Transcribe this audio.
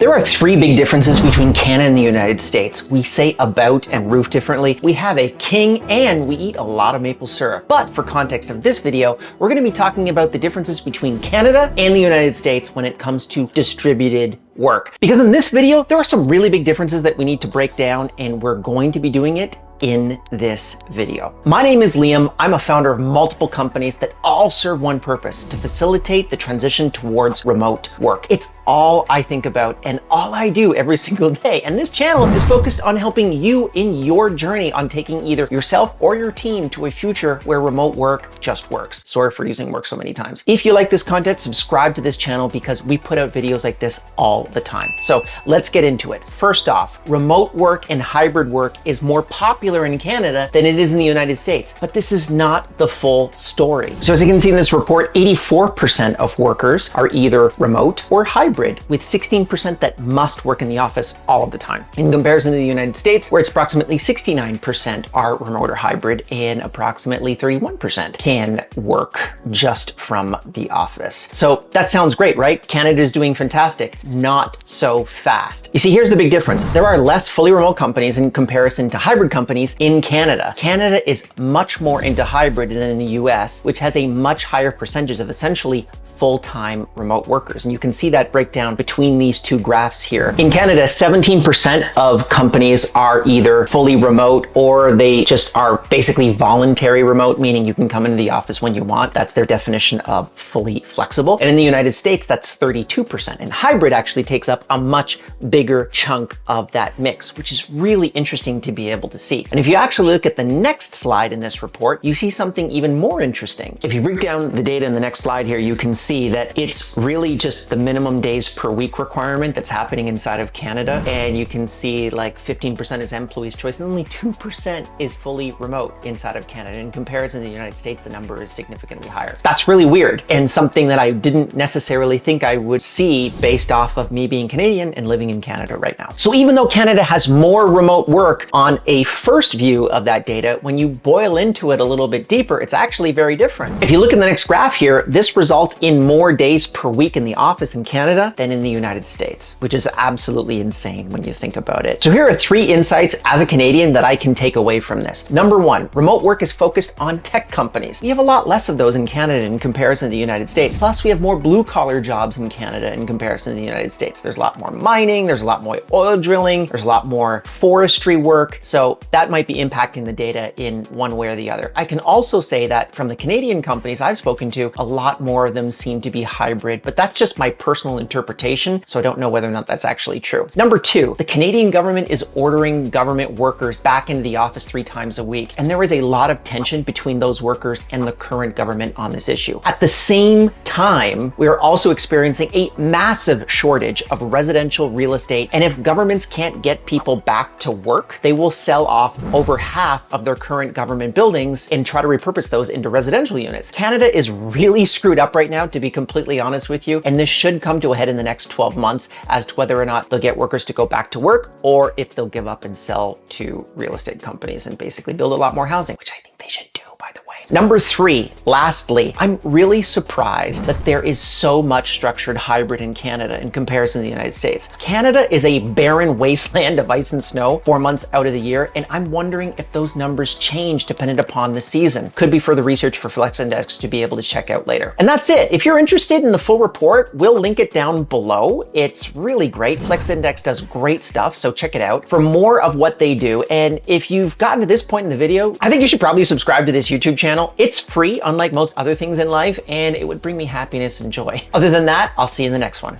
There are three big differences between Canada and the United States. We say about and roof differently. We have a king and we eat a lot of maple syrup. But for context of this video, we're going to be talking about the differences between Canada and the United States when it comes to distributed work. Because in this video, there are some really big differences that we need to break down, and we're going to be doing it in this video. My name is Liam. I'm a founder of multiple companies that all serve one purpose: to facilitate the transition towards remote work. It's all I think about and all I do every single day. And this channel is focused on helping you in your journey on taking either yourself or your team to a future where remote work just works. Sorry for using work so many times. If you like this content, subscribe to this channel because we put out videos like this all the time. So let's get into it. First off, remote work and hybrid work is more popular in Canada than it is in the United States, but this is not the full story. So as you can see in this report, 84% of workers are either remote or hybrid, with 16% that must work in the office all of the time. In comparison to the United States, where it's approximately 69% are remote or hybrid and approximately 31% can work just from the office. So that sounds great, right? Canada is doing fantastic. Not so fast. You see, here's the big difference. There are less fully remote companies in comparison to hybrid companies in Canada. Canada is much more into hybrid than in the US, which has a much higher percentage of essentially full-time remote workers. And you can see that breakdown between these two graphs here. In Canada, 17% of companies are either fully remote or they just are basically voluntary remote, meaning you can come into the office when you want. That's their definition of fully flexible. And in the United States, that's 32%. And hybrid actually takes up a much bigger chunk of that mix, which is really interesting to be able to see. And if you actually look at the next slide in this report, you see something even more interesting. If you break down the data in the next slide here, you can see that it's really just the minimum days per week requirement that's happening inside of Canada. And you can see like 15% is employee's choice and only 2% is fully remote inside of Canada. In comparison to the United States, the number is significantly higher. That's really weird and something that I didn't necessarily think I would see based off of me being Canadian and living in Canada right now. So even though Canada has more remote work on a first view of that data, when you boil into it a little bit deeper, it's actually very different. If you look in the next graph here, this results in more days per week in the office in Canada than in the United States, which is absolutely insane when you think about it. So here are three insights as a Canadian that I can take away from this. Number one, remote work is focused on tech companies. We have a lot less of those in Canada in comparison to the United States. Plus, we have more blue collar jobs in Canada in comparison to the United States. There's a lot more mining, there's a lot more oil drilling, there's a lot more forestry work. So that might be impacting the data in one way or the other. I can also say that from the Canadian companies I've spoken to, a lot more of them seem to be hybrid, but that's just my personal interpretation, so I don't know whether or not that's actually true. Number two, the Canadian government is ordering government workers back into the office 3 times a week, and there is a lot of tension between those workers and the current government on this issue. At the same time, we are also experiencing a massive shortage of residential real estate, and if governments can't get people back to work, they will sell off over half of their current government buildings and try to repurpose those into residential units. Canada is really screwed up right now, to be completely honest with you, and this should come to a head in the next 12 months as to whether or not they'll get workers to go back to work or if they'll give up and sell to real estate companies and basically build a lot more housing, which I think they should do, by the way. Number three, lastly, I'm really surprised that there is so much structured hybrid in Canada in comparison to the United States. Canada is a barren wasteland of ice and snow 4 months out of the year, and I'm wondering if those numbers change dependent upon the season. Could be further research for Flex Index to be able to check out later. And that's it. If you're interested in the full report, we'll link it down below. It's really great. Flex Index does great stuff, so check it out for more of what they do. And if you've gotten to this point in the video, I think you should probably subscribe to this YouTube channel. It's free, unlike most other things in life, and it would bring me happiness and joy. Other than that, I'll see you in the next one.